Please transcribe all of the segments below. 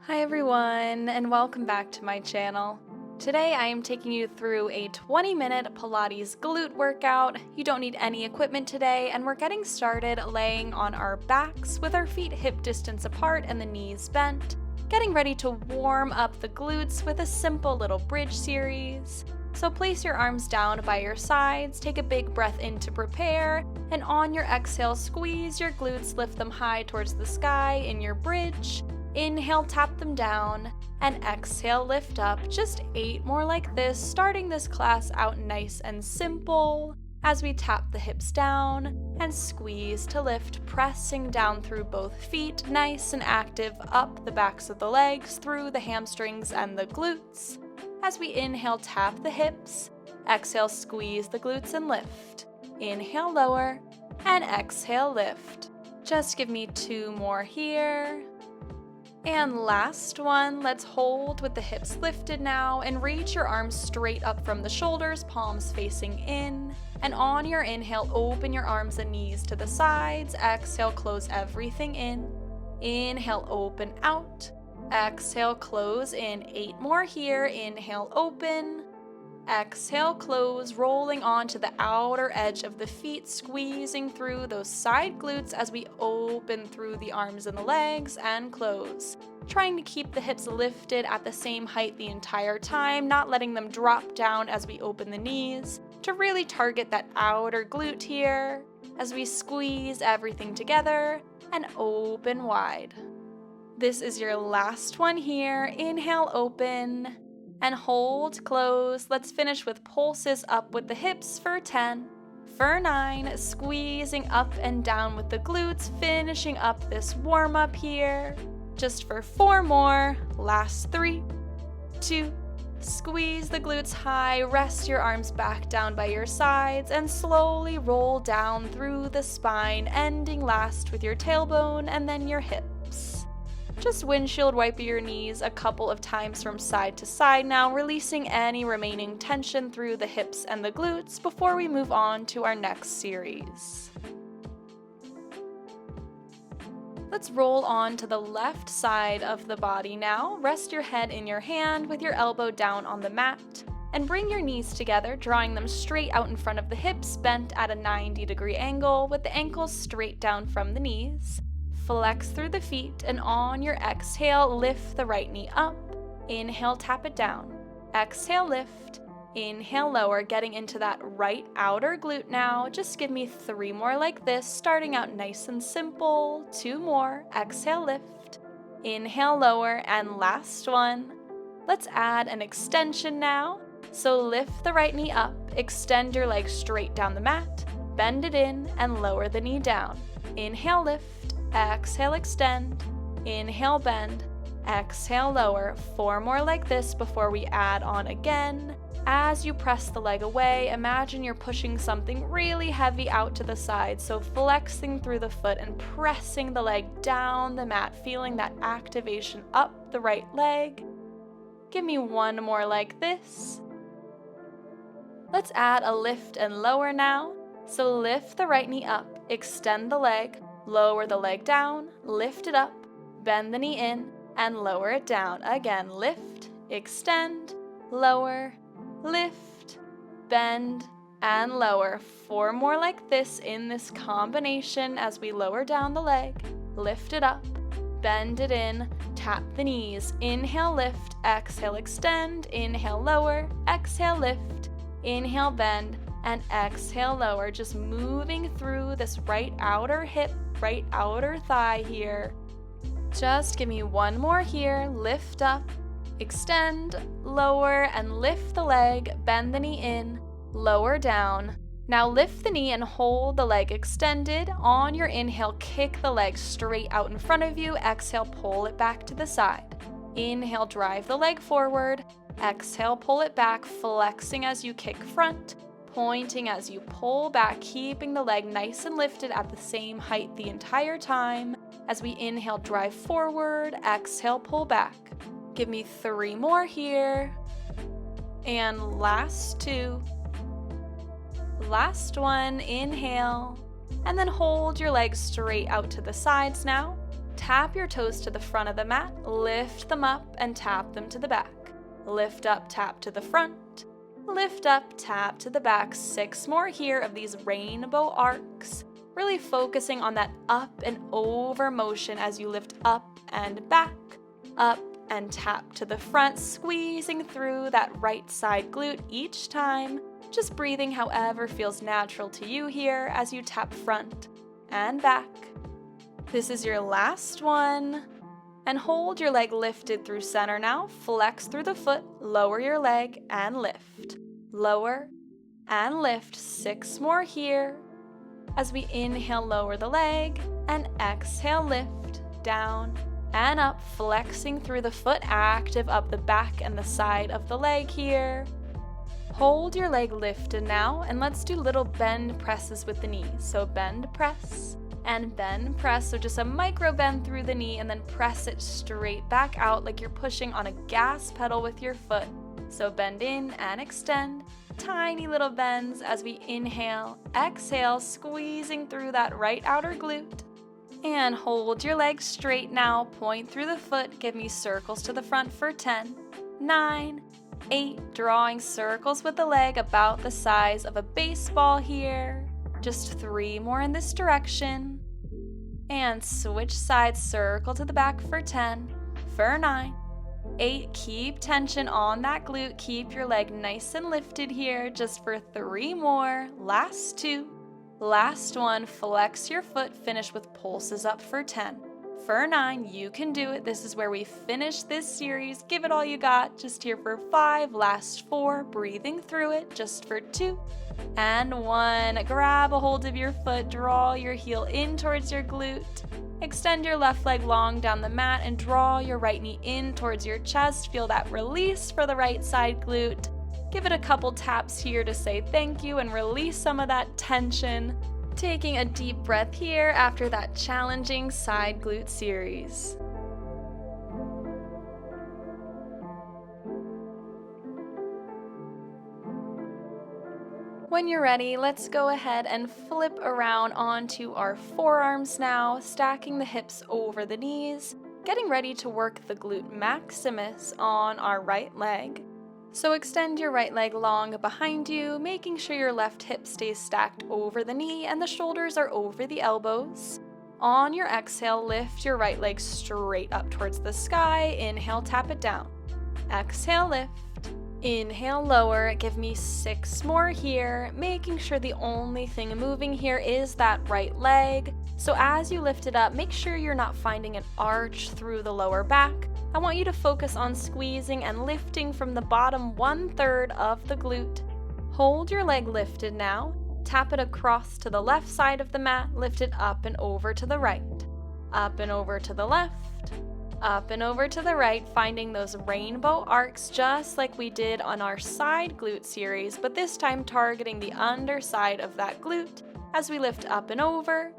Hi everyone, and welcome back to my channel. Today I am taking you through a 20-minute Pilates glute workout. You don't need any equipment today, and we're getting started laying on our backs with our feet hip distance apart and the knees bent, getting ready to warm up the glutes with a simple little bridge series. So place your arms down by your sides, take a big breath in to prepare, and on your exhale, squeeze your glutes, lift them high towards the sky in your bridge. Inhale, tap them down, and exhale, lift up. Just 8 more like this, starting this class out nice and simple as we tap the hips down and squeeze to lift, pressing down through both feet, nice and active, up the backs of the legs, through the hamstrings and the glutes. As we inhale, tap the hips, exhale, squeeze the glutes and lift. Inhale, lower, and exhale, lift. Just give me 2 more here. And last one, let's hold with the hips lifted now and reach your arms straight up from the shoulders, palms facing in. And on your inhale, open your arms and knees to the sides. Exhale, close everything in. Inhale, open out. Exhale, close in. 8 more here. Inhale, open. Exhale, close, rolling onto the outer edge of the feet, squeezing through those side glutes as we open through the arms and the legs and close. Trying to keep the hips lifted at the same height the entire time, not letting them drop down as we open the knees, to really target that outer glute here as we squeeze everything together and open wide. This is your last one here. Inhale, open. And hold, close. Let's finish with pulses up with the hips for 10. For 9, squeezing up and down with the glutes, finishing up this warm up here. Just for 4 more. Last 3, 2, squeeze the glutes high, rest your arms back down by your sides, and slowly roll down through the spine, ending last with your tailbone and then your hips. Just windshield wipe your knees a couple of times from side to side now, releasing any remaining tension through the hips and the glutes before we move on to our next series. Let's roll on to the left side of the body now. Rest your head in your hand with your elbow down on the mat, and bring your knees together, drawing them straight out in front of the hips, bent at a 90-degree angle with the ankles straight down from the knees. Flex through the feet, and on your exhale, lift the right knee up. Inhale, tap it down. Exhale, lift. Inhale, lower, getting into that right outer glute now. Just give me 3 more like this, starting out nice and simple. 2 more. Exhale, lift. Inhale, lower, and last one. Let's add an extension now. So lift the right knee up, extend your leg straight down the mat, bend it in, and lower the knee down. Inhale, lift. Exhale, extend. Inhale, bend. Exhale, lower. 4 more like this before we add on again. As you press the leg away, imagine you're pushing something really heavy out to the side, so flexing through the foot and pressing the leg down the mat, feeling that activation up the right leg. Give me 1 more like this. Let's add a lift and lower now. So lift the right knee up, extend the leg, lower the leg down, lift it up, bend the knee in, and lower it down. Again, lift, extend, lower, lift, bend, and lower. 4 more like this in this combination as we lower down the leg, lift it up, bend it in, tap the knees. Inhale, lift, exhale, extend, inhale, lower, exhale, lift, inhale, bend, and exhale, lower. Just moving through this right outer hip, right outer thigh here. Just give me 1 more here. Lift up, extend, lower, and lift the leg, bend the knee in, lower down. Now lift the knee and hold the leg extended. On your inhale, kick the leg straight out in front of you. Exhale, pull it back to the side. Inhale, drive the leg forward. Exhale, pull it back, flexing as you kick front, pointing as you pull back, keeping the leg nice and lifted at the same height the entire time. As we inhale, drive forward, exhale, pull back. Give me 3 more here. And last 2. Last one, inhale. And then hold your legs straight out to the sides now. tap your toes to the front of the mat, lift them up and tap them to the back. Lift up, tap to the front. Lift up, tap to the back. 6 more here of these rainbow arcs. Really focusing on that up and over motion as you lift up and back, up and tap to the front, squeezing through that right side glute each time. Just breathing however feels natural to you here as you tap front and back. This is your last one. And hold your leg lifted through center now. Flex through the foot, lower your leg and lift. Lower and lift. 6 more here. As we inhale, lower the leg and exhale, lift down and up, flexing through the foot, active up the back and the side of the leg here. Hold your leg lifted now, and let's do little bend presses with the knees. So bend, press, and bend, press. So just a micro bend through the knee and then press it straight back out like you're pushing on a gas pedal with your foot. So bend in and extend. Tiny little bends as we inhale, exhale, squeezing through that right outer glute. And hold your legs straight now, point through the foot, give me circles to the front for 10, 9, 8, drawing circles with the leg about the size of a baseball here. Just 3 more in this direction. And switch sides, circle to the back for 10, for 9, 8, keep tension on that glute, keep your leg nice and lifted here, just for 3 more, last 2, last 1, flex your foot, finish with pulses up for 10, for 9, you can do it, this is where we finish this series, give it all you got, just here for 5, last 4, breathing through it, just for 2, and 1, grab a hold of your foot, draw your heel in towards your glute, extend your left leg long down the mat and draw your right knee in towards your chest, feel that release for the right side glute, give it a couple taps here to say thank you and release some of that tension, taking a deep breath here after that challenging side glute series. When you're ready, let's go ahead and flip around onto our forearms now, stacking the hips over the knees, getting ready to work the glute maximus on our right leg. So extend your right leg long behind you, making sure your left hip stays stacked over the knee and the shoulders are over the elbows. On your exhale, lift your right leg straight up towards the sky. Inhale, tap it down. Exhale, lift. Inhale, lower. Give me 6 more here, making sure the only thing moving here is that right leg. So as you lift it up, make sure you're not finding an arch through the lower back. I want you to focus on squeezing and lifting from the bottom 1/3 of the glute. Hold your leg lifted now. Tap it across to the left side of the mat, lift it up and over to the right. Up and over to the left. Up and over to the right, finding those rainbow arcs just like we did on our side glute series, but this time targeting the underside of that glute as we lift up and over.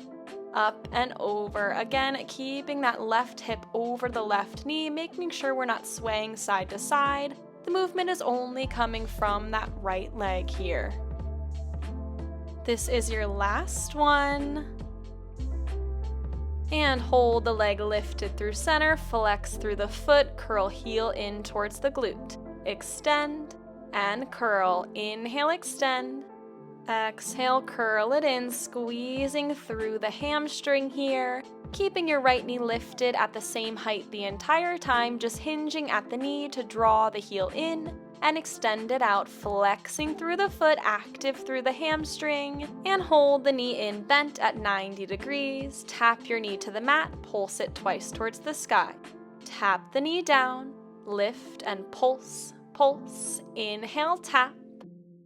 Up and over. Again, keeping that left hip over the left knee, making sure we're not swaying side to side. The movement is only coming from that right leg here. This is your last one. And hold the leg lifted through center, flex through the foot, curl heel in towards the glute. Extend and curl. Inhale, extend. Exhale, curl it in, squeezing through the hamstring here, keeping your right knee lifted at the same height the entire time, just hinging at the knee to draw the heel in and extend it out, flexing through the foot, active through the hamstring, and hold the knee in bent at 90 degrees. Tap your knee to the mat, pulse it twice towards the sky. Tap the knee down, lift and pulse, pulse. Inhale, tap.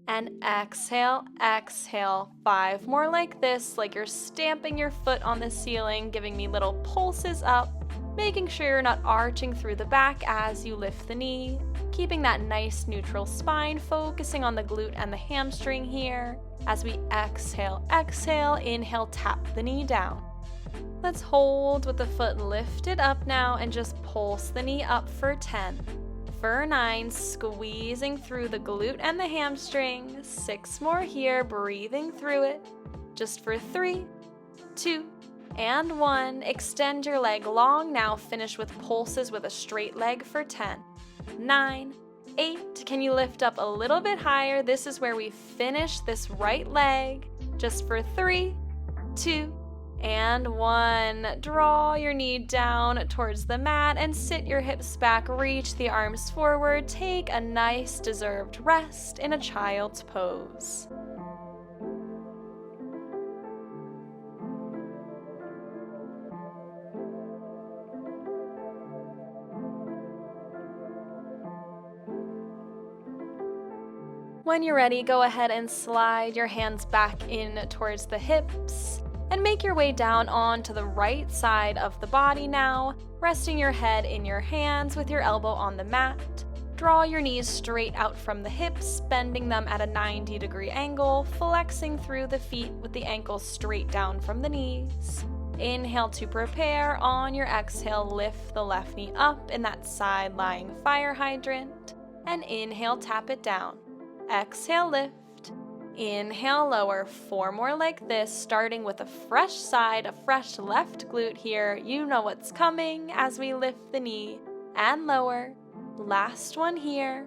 And exhale, exhale. 5 more like this, like you're stamping your foot on the ceiling, giving me little pulses up, making sure you're not arching through the back as you lift the knee, keeping that nice neutral spine, focusing on the glute and the hamstring here. As we exhale, exhale, inhale, tap the knee down. Let's hold with the foot lifted up now and just pulse the knee up for 10. For 9, squeezing through the glute and the hamstring. 6 more here, breathing through it. Just for 3, 2, and 1. Extend your leg long now. Finish with pulses with a straight leg for 10, 9, 8. Can you lift up a little bit higher? This is where we finish this right leg. Just for 3, 2, and 1. Draw your knee down towards the mat and sit your hips back. Reach the arms forward. Take a nice deserved rest in a child's pose. When you're ready, go ahead and slide your hands back in towards the hips and make your way down onto the right side of the body now, resting your head in your hands with your elbow on the mat. Draw your knees straight out from the hips, bending them at a 90-degree angle, flexing through the feet with the ankles straight down from the knees. Inhale to prepare. On your exhale, lift the left knee up in that side-lying fire hydrant, and inhale, tap it down. Exhale, lift. Inhale, lower. 4 more like this, starting with a fresh side, a fresh left glute here. You know what's coming as we lift the knee and lower. Last one here.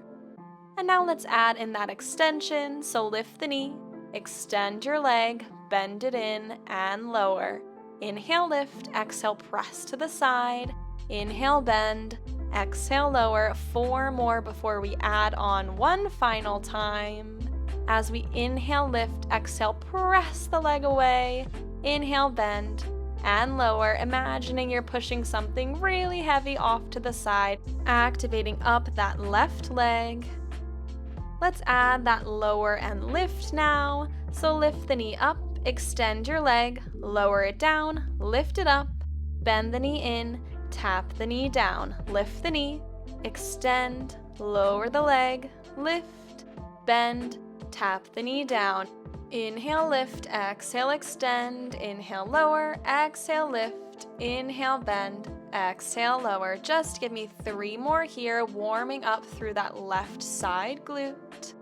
And now let's add in that extension. So lift the knee, extend your leg, bend it in, and lower. Inhale, lift. Exhale, press to the side. Inhale, bend. Exhale, lower. 4 more before we add on one final time. As we inhale, lift. Exhale, press the leg away. Inhale, bend, and lower. Imagining you're pushing something really heavy off to the side, activating up that left leg. Let's add that lower and lift now. So lift the knee up, extend your leg, lower it down, lift it up, bend the knee in, tap the knee down, lift the knee, extend, lower the leg, lift, bend, tap the knee down. Inhale, lift, exhale, extend, inhale, lower, exhale, lift, inhale, bend, exhale, lower. Just give me 3 more here, warming up through that left side glute.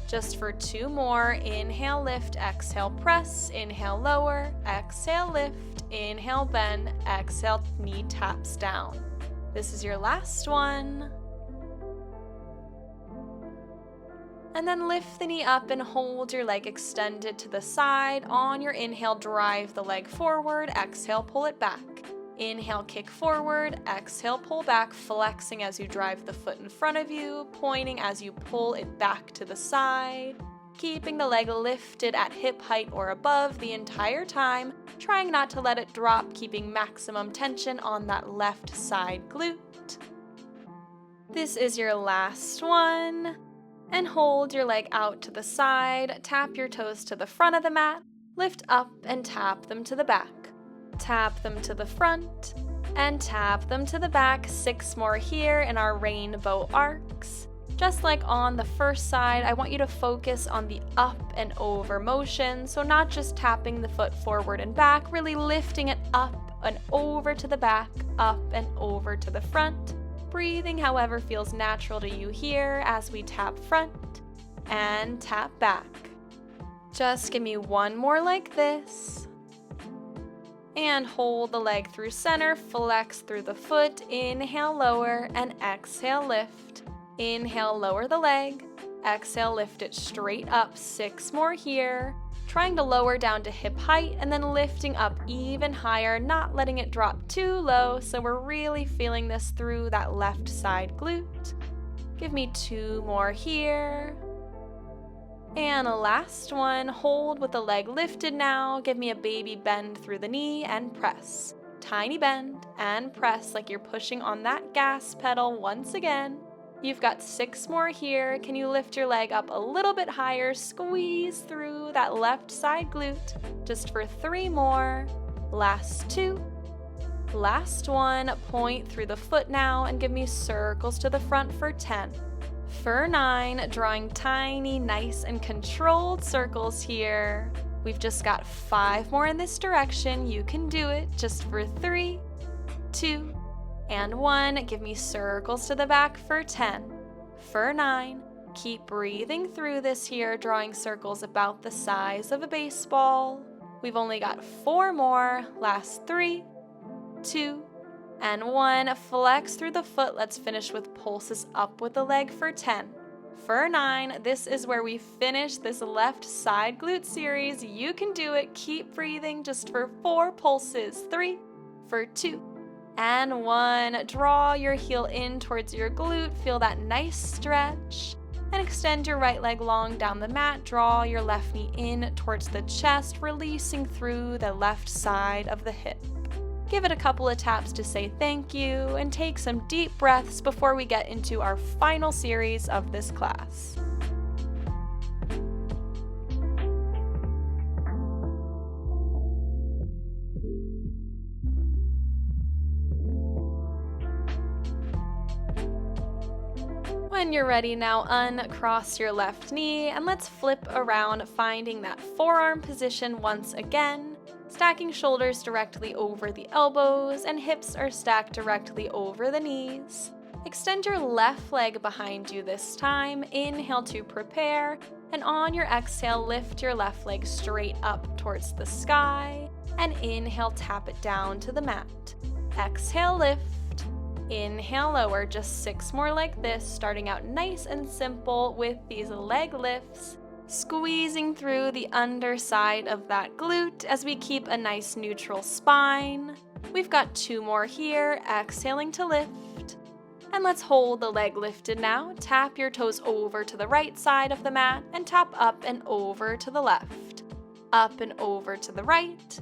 Just for 2 more. Inhale, lift, exhale, press, inhale, lower, exhale, lift, inhale, bend, exhale, knee taps down. This is your last one. And then lift the knee up and hold your leg extended to the side. On your inhale, drive the leg forward. Exhale, pull it back. Inhale, kick forward. Exhale, pull back, flexing as you drive the foot in front of you, pointing as you pull it back to the side. Keeping the leg lifted at hip height or above the entire time, trying not to let it drop, keeping maximum tension on that left side glute. This is your last one. And hold your leg out to the side, tap your toes to the front of the mat, lift up and tap them to the back. Tap them to the front, and tap them to the back. 6 more here in our rainbow arcs. Just like on the first side, I want you to focus on the up and over motion, so not just tapping the foot forward and back, really lifting it up and over to the back, up and over to the front. Breathing however feels natural to you here as we tap front and tap back. Just give me 1 more like this. And hold the leg through center, flex through the foot, inhale, lower, and exhale, lift. Inhale, lower the leg, exhale, lift it straight up. 6 more here. Trying to lower down to hip height and then lifting up even higher, not letting it drop too low, so we're really feeling this through that left side glute. Give me 2 more here. And a last one. Hold with the leg lifted now. Give me a baby bend through the knee and press. Tiny bend and press like you're pushing on that gas pedal once again. You've got 6 more here. Can you lift your leg up a little bit higher? Squeeze through that left side glute. Just for 3 more. Last 2. Last one. Point through the foot now and give me circles to the front for 10. For 9, drawing tiny, nice, and controlled circles here. We've just got 5 more in this direction. You can do it. Just for 3, 2, and 1. Give me circles to the back for 10. For 9, keep breathing through this here, drawing circles about the size of a baseball. We've only got 4 more. Last 3, 2, and 1. Flex through the foot. Let's finish with pulses up with the leg for 10. For 9, this is where we finish this left side glute series. You can do it. Keep breathing just for 4 pulses. 3, for 2, and 1. Draw your heel in towards your glute. Feel that nice stretch. And extend your right leg long down the mat. Draw your left knee in towards the chest, releasing through the left side of the hip. Give it a couple of taps to say thank you, and take some deep breaths before we get into our final series of this class. When you're ready now, uncross your left knee and let's flip around, finding that forearm position once again. Stacking shoulders directly over the elbows and hips are stacked directly over the knees. Extend your left leg behind you this time. Inhale to prepare, and on your exhale, lift your left leg straight up towards the sky, and inhale, tap it down to the mat. Exhale, lift. Inhale, lower. Just 6 more like this, starting out nice and simple with these leg lifts. Squeezing through the underside of that glute as we keep a nice neutral spine. We've got 2 more here, exhaling to lift. And let's hold the leg lifted now. Tap your toes over to the right side of the mat and tap up and over to the left. Up and over to the right.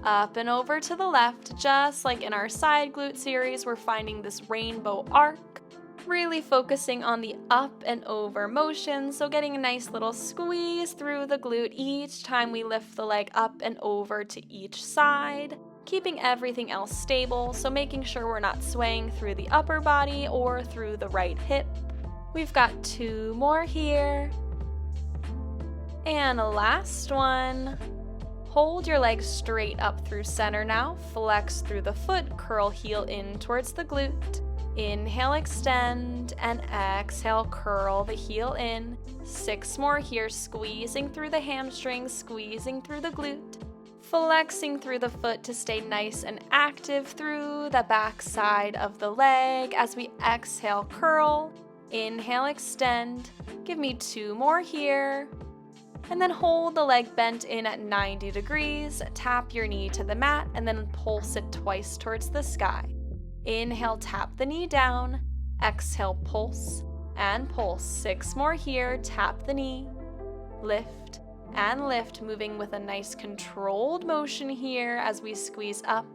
Up and over to the left. Just like in our side glute series, we're finding this rainbow arc. Really focusing on the up and over motion, so getting a nice little squeeze through the glute each time we lift the leg up and over to each side, keeping everything else stable, so making sure we're not swaying through the upper body or through the right hip. We've got 2 more here. And a last one. Hold your legs straight up through center now, flex through the foot, curl heel in towards the glute. Inhale, extend, and exhale, curl the heel in. 6 more here, squeezing through the hamstrings, squeezing through the glute. Flexing through the foot to stay nice and active through the back side of the leg as we exhale, curl. Inhale, extend. Give me 2 more here. And then hold the leg bent in at 90 degrees. Tap your knee to the mat and then pulse it twice towards the sky. Inhale, tap the knee down. Exhale, pulse and pulse. 6 more here. Tap the knee. Lift and lift, moving with a nice controlled motion here as we squeeze up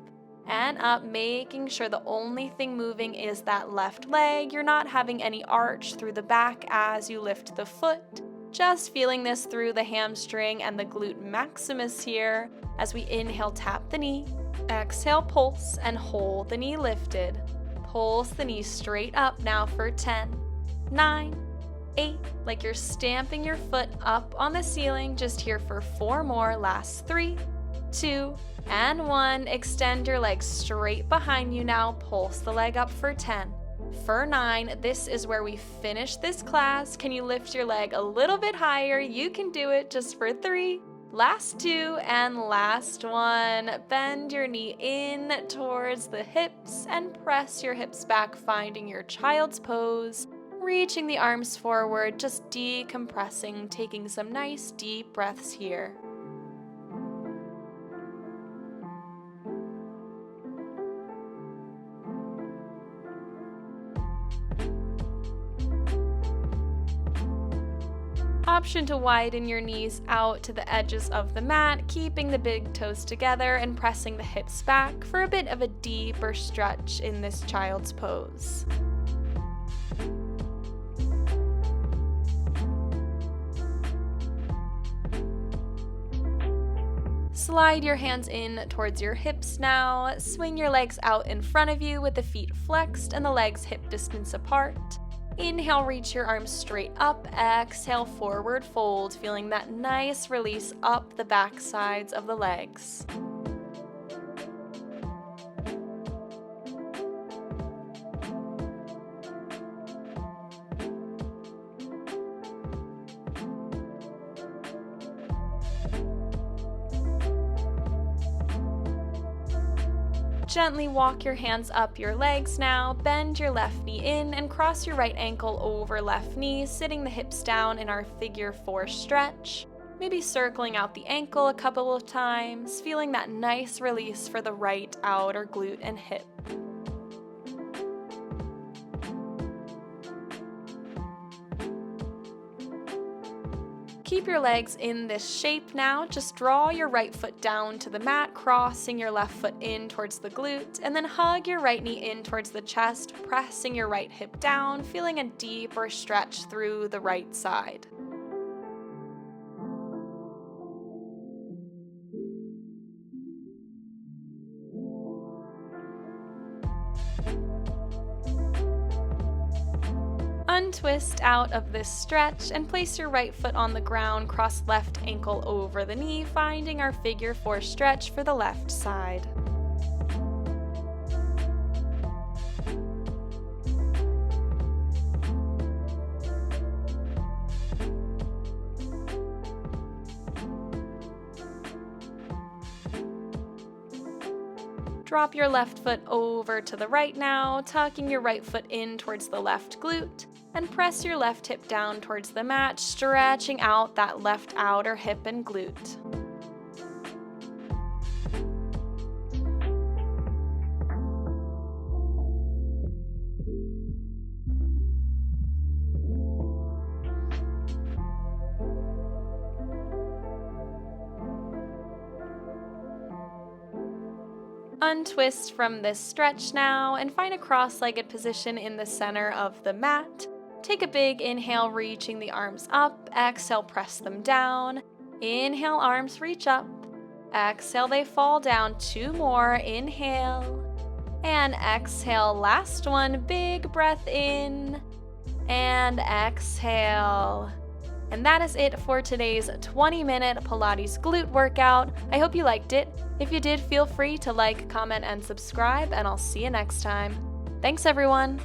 and up, making sure the only thing moving is that left leg. You're not having any arch through the back as you lift the foot. Just feeling this through the hamstring and the glute maximus here as we inhale, tap the knee. Exhale, pulse, and hold the knee lifted. Pulse the knee straight up now for 10, 9, 8, like you're stamping your foot up on the ceiling. Just here for 4 more. Last 3, 2, and 1. Extend your legs straight behind you now. Pulse the leg up for 10. For 9, this is where we finish this class. Can you lift your leg a little bit higher? You can do it. Just for 3. Last 2 and last 1. Bend your knee in towards the hips and press your hips back, finding your child's pose. Reaching the arms forward, just decompressing, taking some nice deep breaths here. Option to widen your knees out to the edges of the mat, keeping the big toes together and pressing the hips back for a bit of a deeper stretch in this child's pose. Slide your hands in towards your hips now. Swing your legs out in front of you with the feet flexed and the legs hip distance apart. Inhale, reach your arms straight up. Exhale, forward fold, feeling that nice release up the back sides of the legs. Gently walk your hands up your legs now, bend your left knee in and cross your right ankle over left knee, sitting the hips down in our figure 4 stretch. Maybe circling out the ankle a couple of times, feeling that nice release for the right outer glute and hip. Keep your legs in this shape now. Just draw your right foot down to the mat, crossing your left foot in towards the glute, and then hug your right knee in towards the chest, pressing your right hip down, feeling a deeper stretch through the right side. Untwist out of this stretch and place your right foot on the ground, cross left ankle over the knee, finding our figure 4 stretch for the left side. Drop your left foot over to the right now, tucking your right foot in towards the left glute, and press your left hip down towards the mat, stretching out that left outer hip and glute. Untwist from this stretch now and find a cross-legged position in the center of the mat. Take a big inhale, reaching the arms up. Exhale, press them down. Inhale, arms reach up. Exhale, they fall down. 2 more. Inhale. And exhale. Last one. Big breath in. And exhale. And that is it for today's 20-minute Pilates glute workout. I hope you liked it. If you did, feel free to like, comment, and subscribe, and I'll see you next time. Thanks, everyone.